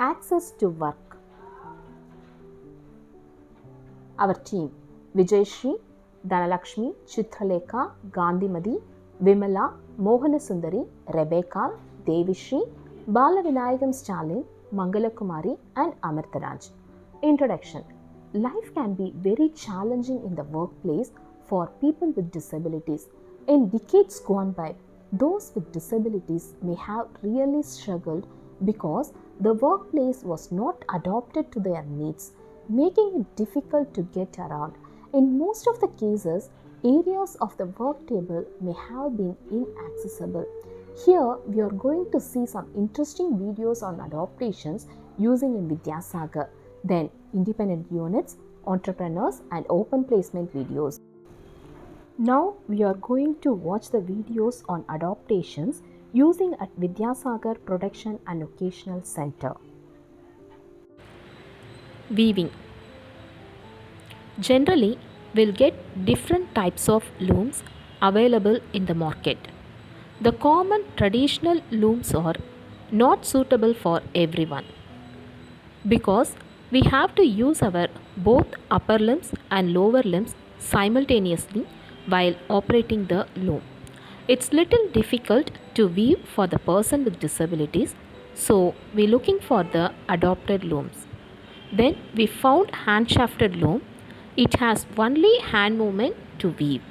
Access to work. Our team: Vijayshri, Dhanalakshmi, Chitralekha, Gandhimadi, Vimala, Mohanasundari, Rebecca, Devishri, Balavinayagam Stalin, Mangalakumari and Amartaraj. Introduction. Life can be very challenging in the workplace for people with disabilities. In decades gone by, those with disabilities may have really struggled because the workplace was not adapted to their needs, making it difficult to get around. In most of the cases, areas of the work table may have been inaccessible. Here, we are going to see some interesting videos on adaptations using in Vidya Sagar, then independent units, entrepreneurs and open placement videos. Now we are going to watch the videos on adaptations using at Vidya Sagar Production and Vocational Center. Weaving. Generally, we'll get different types of looms available in the market. The common traditional looms are not suitable for everyone because we have to use our both upper limbs and lower limbs simultaneously while operating the loom. It's little difficult to weave for the person with disabilities, so we're looking for the adopted looms. Then we found hand shafted loom. It has only hand movement to weave.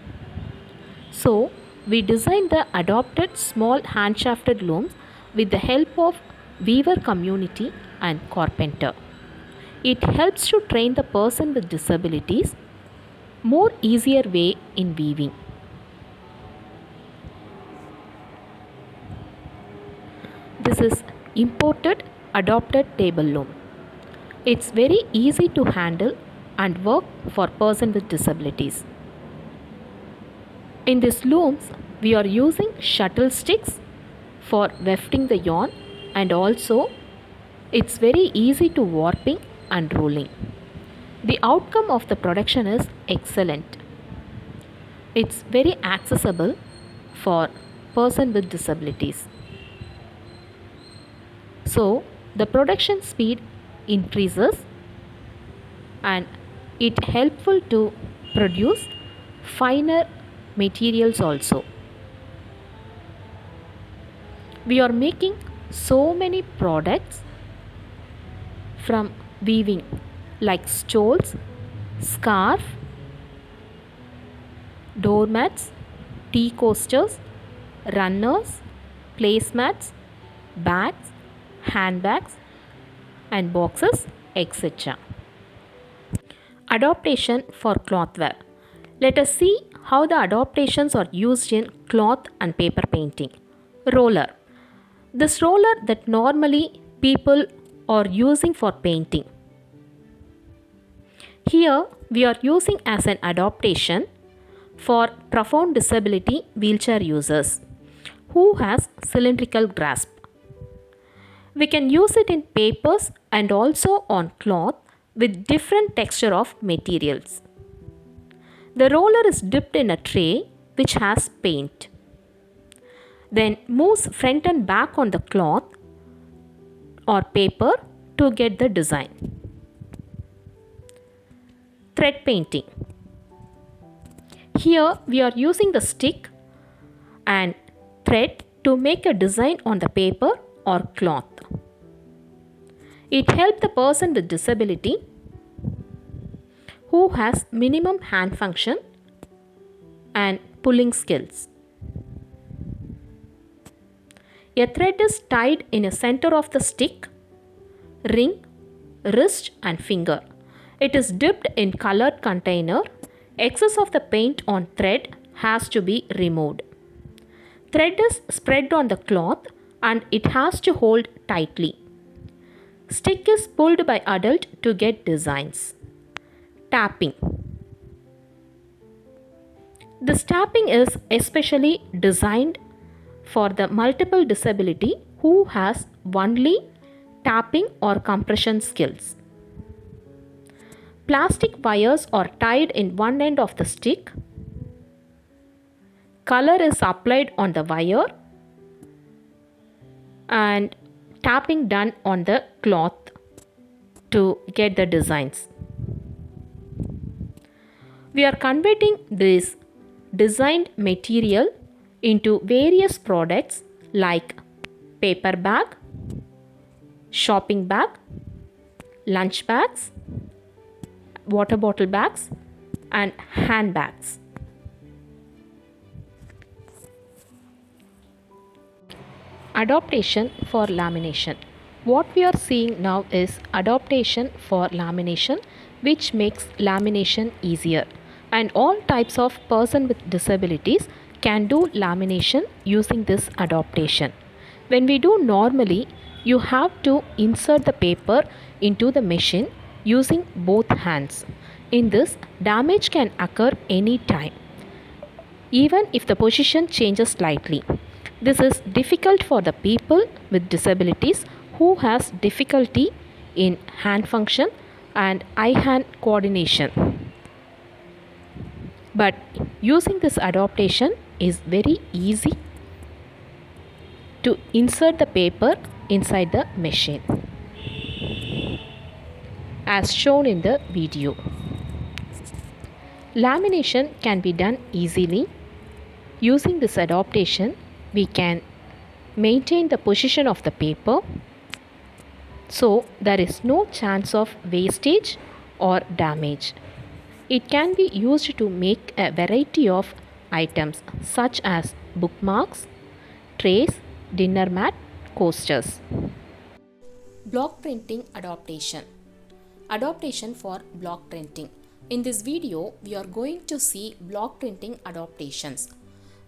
So we designed the adopted small hand shafted looms with the help of weaver community and carpenter. It helps to train the person with disabilities more easier way in weaving. This is imported adopted table loom. It's very easy to handle and work for person with disabilities. In these looms, we are using shuttle sticks for wefting the yarn, and also it's very easy to warping and rolling. The outcome of the production is excellent. It's very accessible for person with disabilities. So the production speed increases and it helpful to produce finer materials also. We are making so many products from weaving like stoles, scarf, doormats, tea coasters, runners, placemats, bags, handbags and boxes, etc. Adaptation for clothware. Let us see how the adaptations are used in cloth and paper painting. Roller. This roller that normally people are using for painting. Here we are using as an adaptation for profound disability wheelchair users who has cylindrical grasp. We can use it in papers and also on cloth with different texture of materials. The roller is dipped in a tray which has paint. Then moves front and back on the cloth or paper to get the design. Thread painting. Here we are using the stick and thread to make a design on the paper or cloth. It helps the person with disability who has minimum hand function and pulling skills. A thread is tied in the center of the stick, ring, wrist and finger. It is dipped in colored container. Excess of the paint on thread has to be removed. Thread is spread on the cloth and it has to hold tightly. Stick is pulled by adult to get designs. Tapping. This tapping is especially designed for the multiple disability who has only tapping or compression skills. Plastic wires are tied in one end of the stick. Color is applied on the wire and tapping done on the cloth to get the designs. We are converting this designed material into various products like paper bag, shopping bag, lunch bags, water bottle bags, and handbags. Adaptation for lamination. What we are seeing now is adaptation for lamination, which makes lamination easier. And all types of person with disabilities can do lamination using this adaptation. When we do normally, you have to insert the paper into the machine using both hands. In this, damage can occur anytime, even if the position changes slightly. This is difficult for the people with disabilities who has difficulty in hand function and eye-hand coordination. But using this adaptation is very easy to insert the paper inside the machine, as shown in the video. Lamination can be done easily. Using this adaptation, we can maintain the position of the paper, so there is no chance of wastage or damage. It can be used to make a variety of items such as bookmarks, trays, dinner mat, coasters. Block printing adaptation. Adaptation for block printing. In this video, we are going to see block printing adaptations.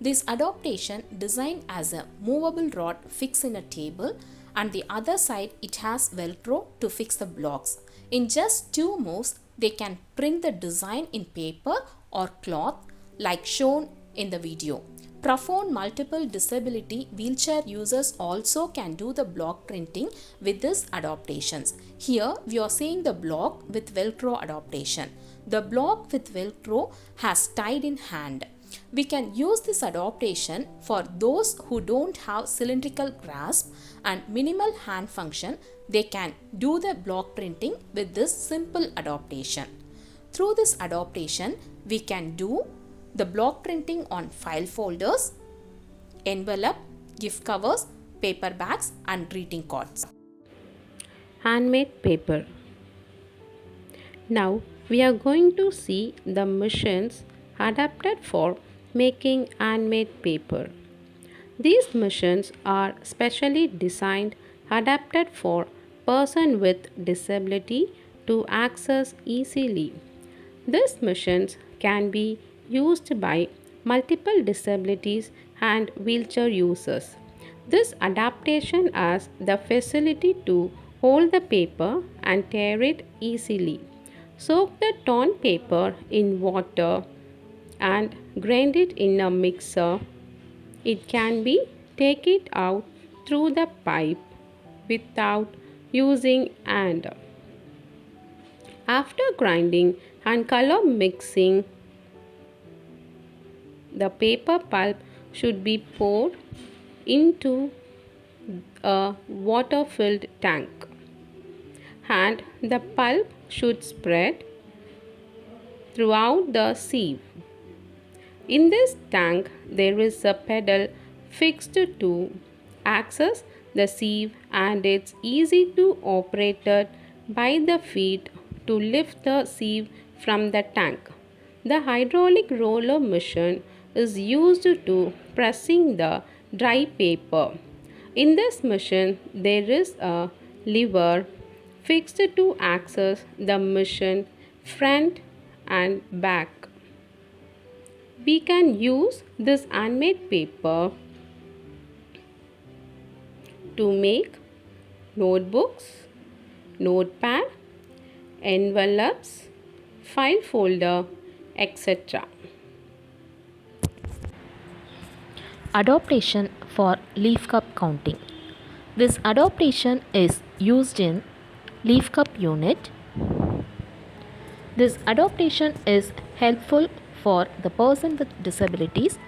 This adaptation designed as a movable rod fixed in a table, and the other side it has velcro to fix the blocks. In just 2 moves, they can print the design in paper or cloth like shown in the video. Profound multiple disability wheelchair users also can do the block printing with these adaptations. Here we are seeing the block with velcro adaptation. The block with velcro has tied in hand. We can use this adaptation for those who don't have cylindrical grasp and minimal hand function. They can do the block printing with this simple adaptation. Through this adaptation, we can do the block printing on file folders, envelope, gift covers, paper bags, and greeting cards. Handmade paper. Now we are going to see the machines adapted for making handmade paper. These machines are specially designed, adapted for person with disability to access easily. These machines can be used by multiple disabilities and wheelchair users. This adaptation has the facility to hold the paper and tear it easily. Soak the torn paper in water and grind it in a mixer. It can be taken out through the pipe without using hand. After grinding and color mixing, the paper pulp should be poured into a water-filled tank, and the pulp should spread throughout the sieve. In this tank, there is a pedal fixed to access the sieve, and it's easy to operate it by the feet to lift the sieve from the tank. The hydraulic roller machine is used to pressing the dry paper. In this machine, there is a lever fixed to access the machine front and back. We can use this handmade paper to make notebooks, notepad, envelopes, file folder, etc. Adaptation for leaf cup counting. This adaptation is used in leaf cup unit. This adaptation is helpful for the person with disabilities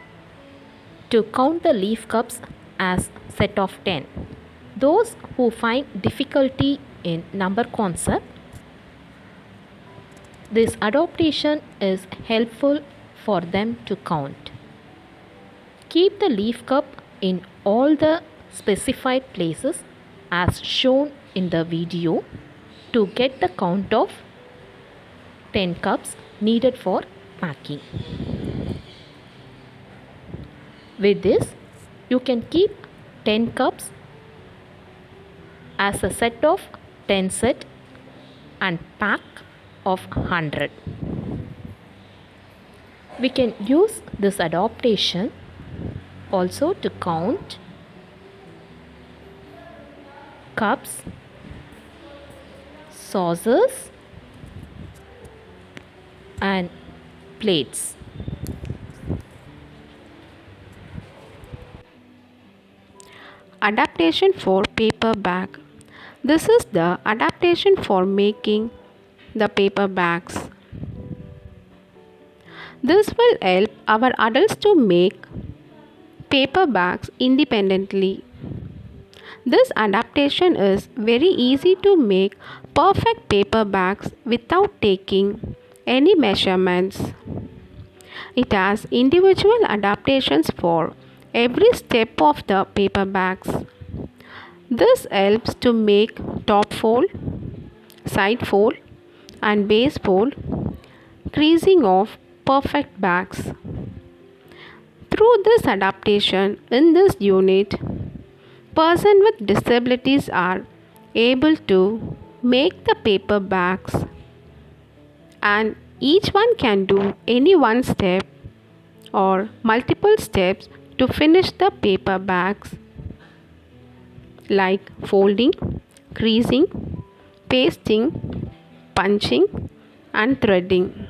to count the leaf cups as set of 10. Those who find difficulty in number concept, this adaptation is helpful for them to count. Keep the leaf cup in all the specified places as shown in the video to get the count of 10 cups needed for packing. With this, you can keep 10 cups as a set of 10 set and pack of 100. We can use this adaptation also to count cups, saucers and plates. Adaptation for paper bag. This is the adaptation for making the paper bags. This will help our adults to make paper bags independently. This adaptation is very easy to make perfect paper bags without taking any measurements. It has individual adaptations for every step of the paper bags. This helps to make top fold, side fold and base fold creasing of perfect bags. Through this adaptation in this unit, persons with disabilities are able to make the paper bags, and each one can do any one step or multiple steps to finish the paper bags like folding, creasing, pasting, punching and threading.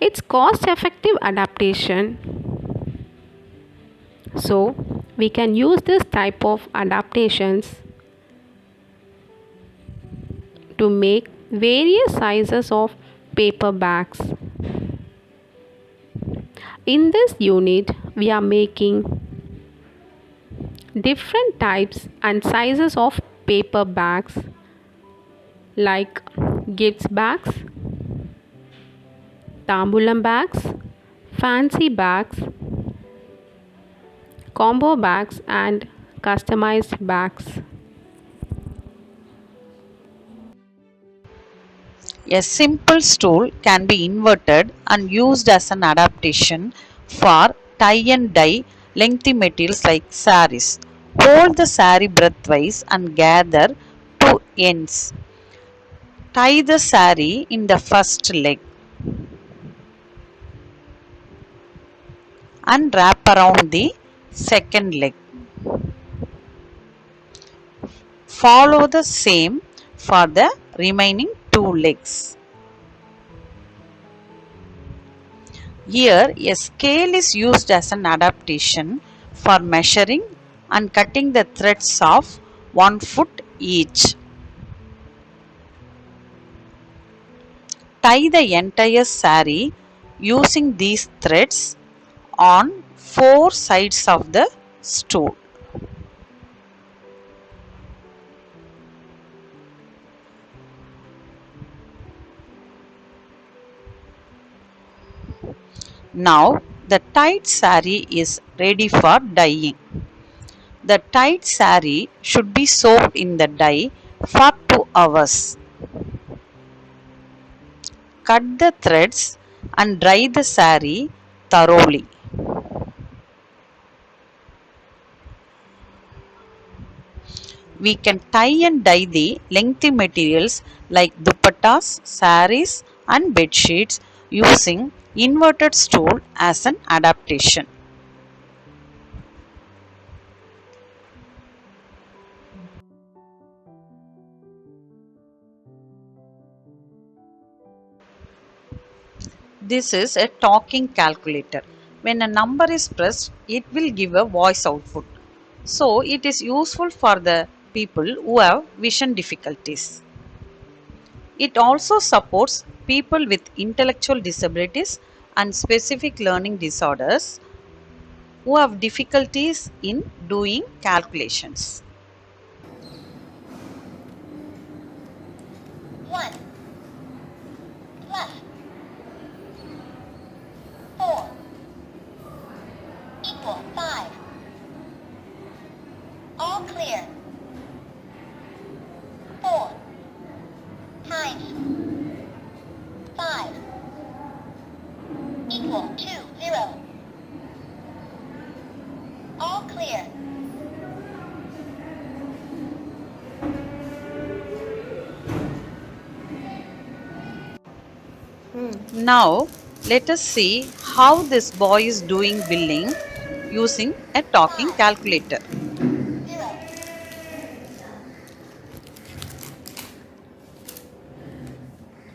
It's cost effective adaptation, so we can use this type of adaptations to make various sizes of paper bags. In this unit, we are making different types and sizes of paper bags like gifts bags, tambulam bags, fancy bags, combo bags and customized bags. A simple stool can be inverted and used as an adaptation for tie and dye lengthy materials like saris. Hold the sari breadthwise and gather two ends. Tie the sari in the first leg and wrap around the second leg. Follow the same for the remaining two legs. Here, a scale is used as an adaptation for measuring and cutting the threads of 1 foot each. Tie the entire sari using these threads on 4 sides of the stool. Now the tied sari is ready for dyeing. The tied sari should be soaked in the dye for 2 hours. Cut the threads and dry the sari thoroughly. We can tie and dye the lengthy materials like dupattas, saris and bed sheets using inverted stool as an adaptation. This is a talking calculator. When a number is pressed, it will give a voice output. So it is useful for the people who have vision difficulties. It also supports people with intellectual disabilities and specific learning disorders who have difficulties in doing calculations. 1 plus 4 equal 5. All clear. 4 times 5 equal 0. All clear. Now, let us see how this boy is doing billing using a talking 5 calculator. 0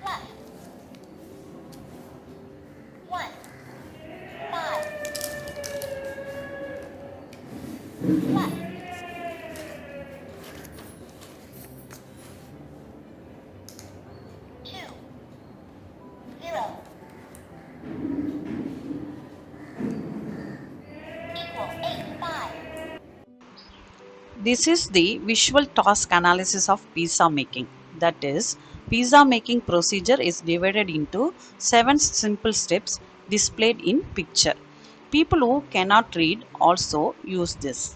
plus 1 5 plus 2 0 equal 8 5. This is the visual task analysis of pizza making. That is, pizza making procedure is divided into 7 simple steps displayed in picture. People who cannot read also use this.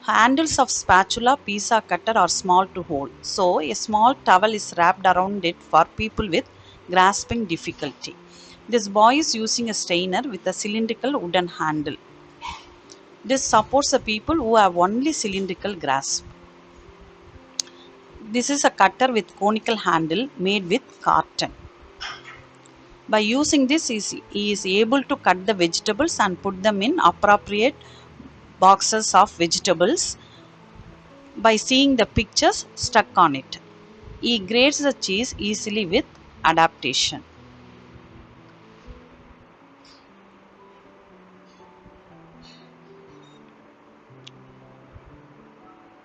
Handles of spatula, pizza cutter are small to hold, so a small towel is wrapped around it for people with grasping difficulty. This boy is using a strainer with a cylindrical wooden handle. This supports the people who have only cylindrical grasp. This is a cutter with conical handle made with carton. By using this, he is able to cut the vegetables and put them in appropriate boxes of vegetables by seeing the pictures stuck on it. He grades the cheese easily with adaptation.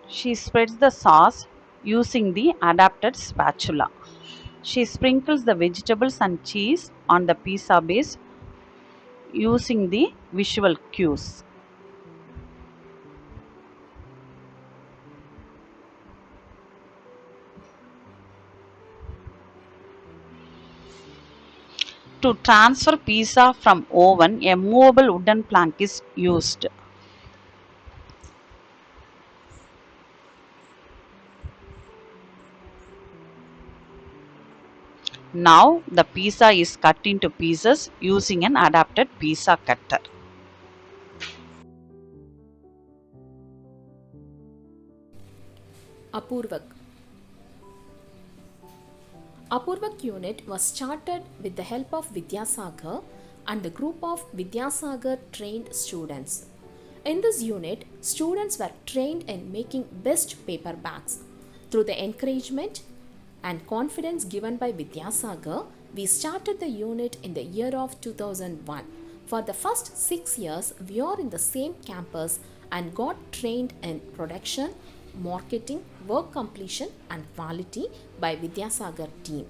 She spreads the sauce using the adapted spatula. She sprinkles the vegetables and cheese on the pizza base using the visual cues. To transfer pizza from oven, a movable wooden plank is used. Now the pizza is cut into pieces using an adapted pizza cutter. Apurvak. Apurvak unit was started with the help of Vidya Sagar and the group of Vidya Sagar trained students. In this unit, students were trained in making best paper bags. Through the encouragement and confidence given by Vidya Sagar, we started the unit in the year of 2001. For the first 6 years, we are in the same campus and got trained in production, marketing, work completion and quality by Vidyasagar team.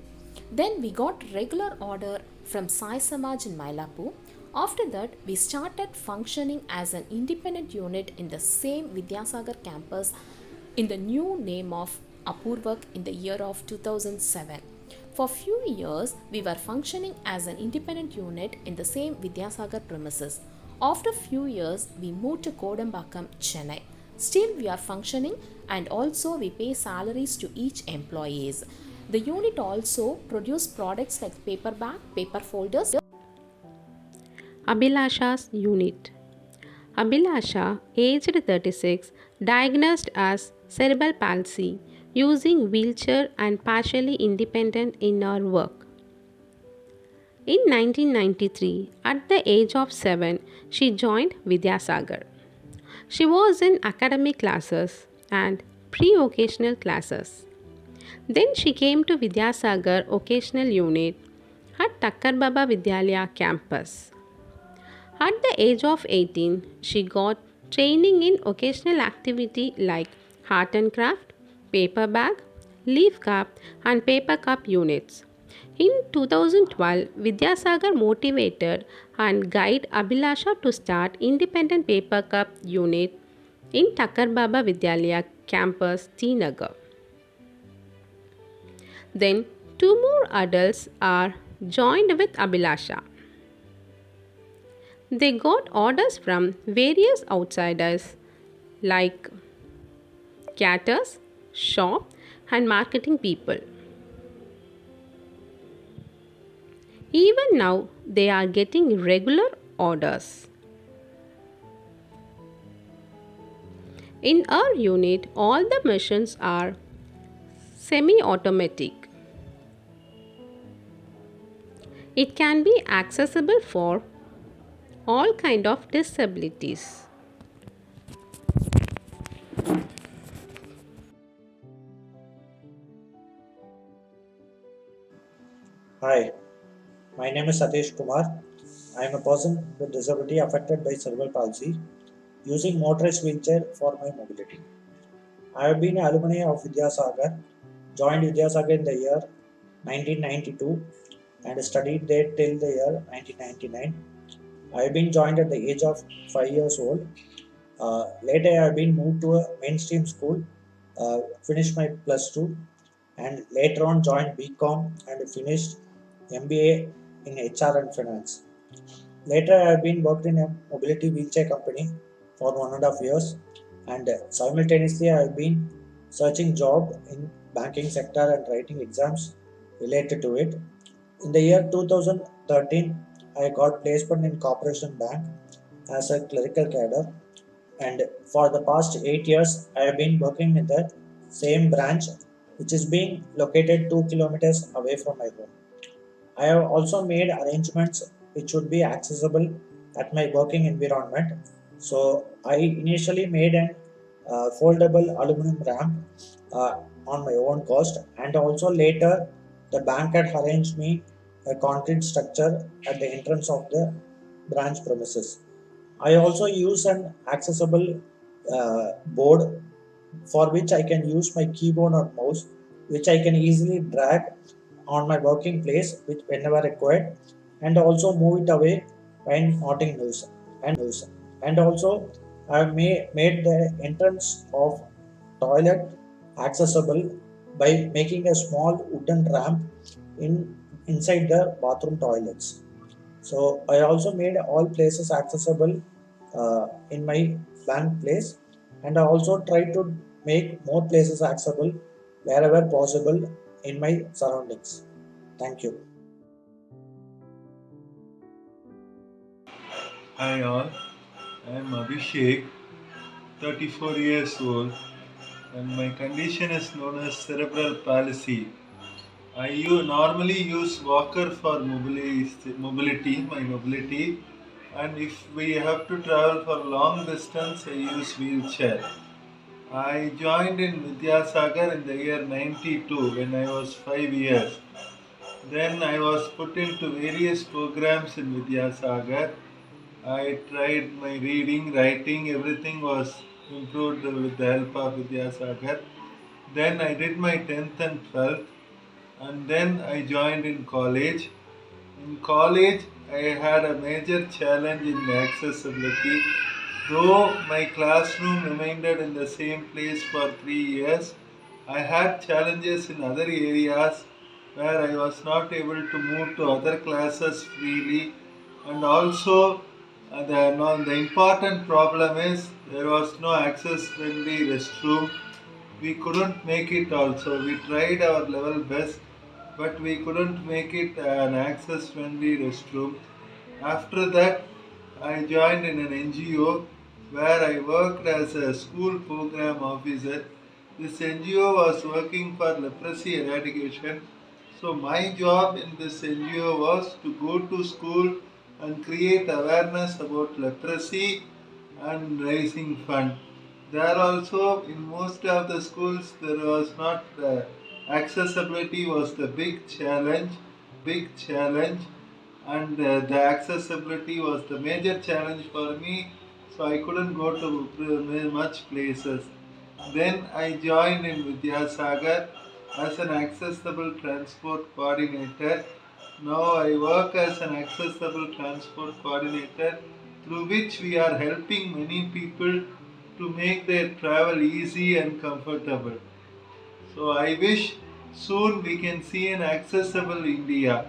Then we got regular order from Sai Samaj in Mylapore. After that, we started functioning as an independent unit in the same Vidyasagar campus in the new name of Apurvak in the year of 2007. For few years, we were functioning as an independent unit in the same Vidyasagar premises. After few years, we moved to Kodambakam, Chennai. Still, we are functioning and also we pay salaries to each employees. The unit also produce products like paper bag, paper folders. Abhilasha's unit. Abhilasha, aged 36, diagnosed as cerebral palsy, using wheelchair and partially independent in her work. In 1993, at the age of 7, she joined Vidyasagar. She was in academic classes and pre-vocational classes. Then she came to Vidyasagar Vocational Unit at Takkarbaba Vidyalaya campus. At the age of 18, she got training in occasional activity like art and craft, paper bag, leaf cup and paper cup units. In 2012, Vidyasagar motivated and guided Abhilasha to start independent paper cup unit in Takar Baba Vidyalaya campus, Tinagar. Then two more adults are joined with Abhilasha. They got orders from various outsiders like caterers, shop, and marketing people. Even now, they are getting regular orders. In our unit, all the machines are semi automatic. It can be accessible for all kind of disabilities. Hi, my name is Satish Kumar. I am a person with disability affected by cerebral palsy using motorized wheelchair for my mobility. I have been an alumni of Vidya Sagar, joined Vidya Sagar in the year 1992 and studied there till the year 1999. I have been joined at the age of 5 years old. Later, I have been moved to a mainstream school, finished my plus 2, and later on joined BCom and finished MBA in HR and finance. Later, I have been worked in a mobility wheelchair company for 1.5 years, and simultaneously, I have been searching job in banking sector and writing exams related to it. In the year 2013, I got placement in Corporation Bank as a clerical cadre, and for the past 8 years, I have been working in the same branch, which is being located 2 kilometers away from my home. I have also made arrangements which would be accessible at my working environment. So I initially made an foldable aluminum ramp on my own cost, and also later the bank had arranged me a concrete structure at the entrance of the branch premises. I also use an accessible board for which I can use my keyboard or mouse, which I can easily drag on my working place which whenever required, and also move it away when not in use. And also I have made the entrance of toilet accessible by making a small wooden ramp in inside the bathroom toilets. So I also made all places accessible in my bank place, and I also try to make more places accessible wherever possible in my surroundings. Thank you. Hi all, I am Abhishek, 34 years old, and my condition is known as cerebral palsy. Normally use walker for my mobility, and if we have to travel for long distance, I use wheelchair. I joined in Vidyasagar in the year 92 when I was 5 years. Then I was put into various programs in Vidyasagar. I tried my reading, writing, everything was improved with the help of Vidyasagar. Then I did my 10th and 12th, and then I joined in college. In college, I had a major challenge in the accessibility. Though my classroom remained in the same place for 3 years, I had challenges in other areas where I was not able to move to other classes freely, and also the important problem is there was no access friendly restroom. We couldn't make it also. We tried our level best, but we couldn't make it an access friendly restroom. After that, I joined in an NGO where I worked as a school program officer. This NGO was working for leprosy eradication. So, my job in this NGO was to go to school and create awareness about leprosy and raising fund. There also in most of the schools there was not accessibility was the big challenge, and the accessibility was the major challenge for me. So I couldn't go to much places. Then I joined in Vidyasagar. as an accessible transport coordinator. Now I work as an accessible transport coordinator through which we are helping many people to make their travel easy and comfortable. So I wish soon we can see an accessible India.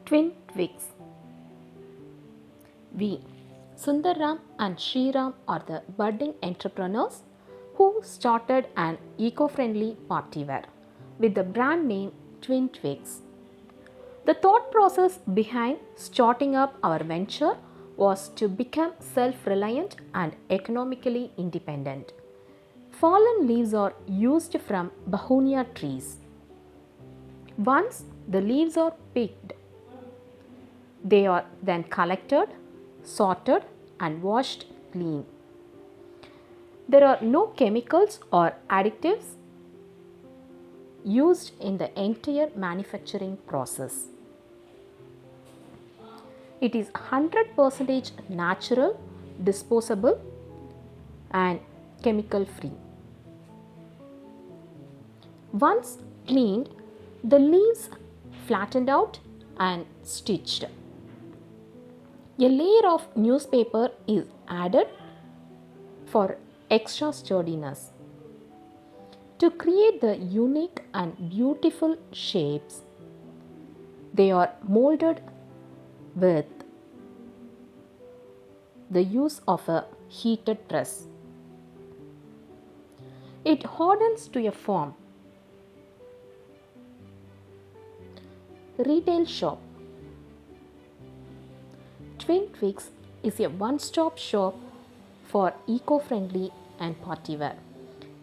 Twin Twigs. We, Sundaram and Sriram, are the budding entrepreneurs who started an eco-friendly party wear with the brand name Twin Twigs. The thought process behind starting up our venture was to become self-reliant and economically independent. Fallen leaves are used from begonia trees. Once the leaves are picked, they are then collected, sorted and washed clean. There are no chemicals or additives used in the entire manufacturing process. It is 100% natural, disposable and chemical free. Once cleaned, the leaves flattened out and stitched. A layer of newspaper is added for extra sturdiness. To create the unique and beautiful shapes, they are molded with the use of a heated press. It hardens to a form. Retail shop. Twin Twigs is a one-stop shop for eco-friendly and party wear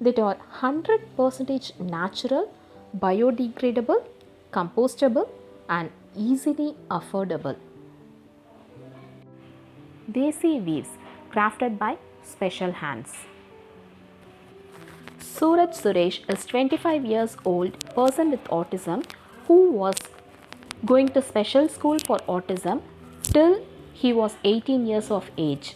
that are 100% natural, biodegradable, compostable and easily affordable. Desi weaves crafted by special hands. Suraj Suresh is 25 years old person with autism who was going to special school for autism till he was 18 years of age.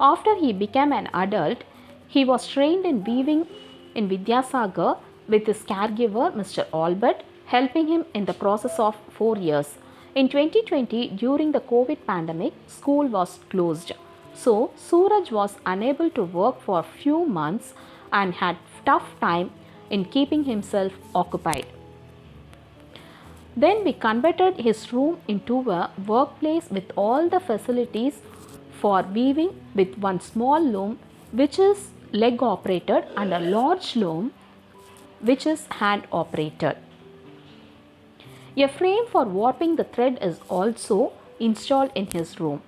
After he became an adult, he was trained in weaving in Vidya Sagar with his caregiver Mr. Albert helping him in the process of 4 years. In 2020, during the COVID pandemic, school was closed. So, Suraj was unable to work for a few months and had tough time in keeping himself occupied. Then we converted his room into a workplace with all the facilities for weaving with one small loom which is leg operated and a large loom which is hand operated. A frame for warping the thread is also installed in his room.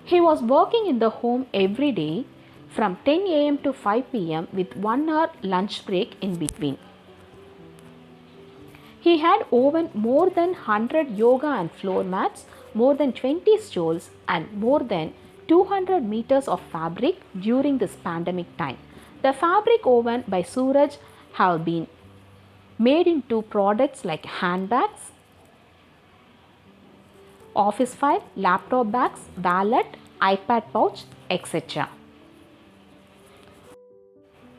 He was working in the home every day from 10 am to 5 pm with 1 hour lunch break in between. He had woven more than 100 yoga and floor mats, more than 20 stools and more than 200 meters of fabric during this pandemic time. The fabric woven by Suraj have been made into products like handbags, office file, laptop bags, wallet, iPad pouch, etc.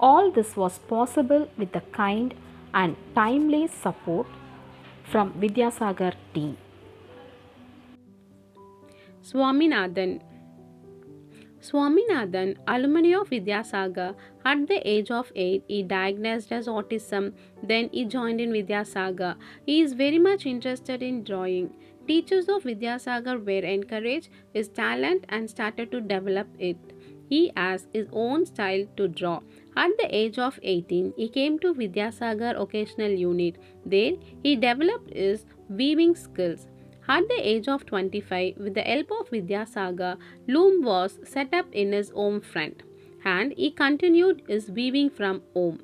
All this was possible with the kind and timely support from Vidya Sagar team. Swaminathan. Swaminathan, alumni of VAccesS, at the age of 8, he diagnosed as autism. Then he joined in VAccesS. He is very much interested in drawing. Teachers of VAccesS were encouraged his talent and started to develop it. He has his own style to draw. At the age of 18, he came to VAccesS Occasional Unit. There, he developed his weaving skills. At the age of 25, with the help of VAccesS, loom was set up in his home front and he continued his weaving from home.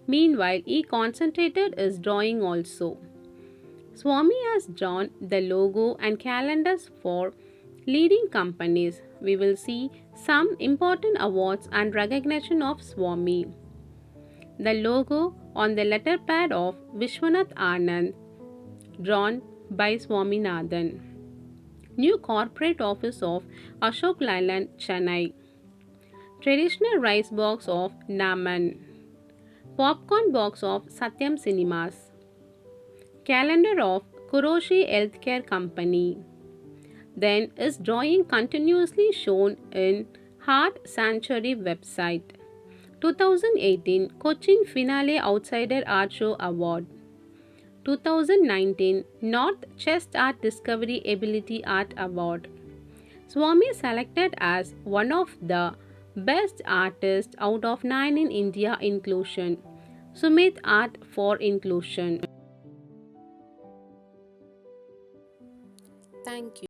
Meanwhile, he concentrated his drawing also. Swami has drawn the logo and calendars for leading companies. We will see some important awards and recognition of Swami. The logo on the letterpad of Vishwanath Anand, drawn by Swaminathan. New corporate office of Ashok Leyland, Chennai. Traditional rice box of Naman. Popcorn box of Satyam Cinemas. Calendar of Kuroshi Healthcare Company. Then is drawing continuously shown in Heart Sanctuary website. 2018 Cochin Finale Outsider Art Show Award. 2019 North Chest Art Discovery Ability Art Award. Swami selected as one of the best artists out of 9 in India inclusion. Sumit Art for Inclusion. Thank you.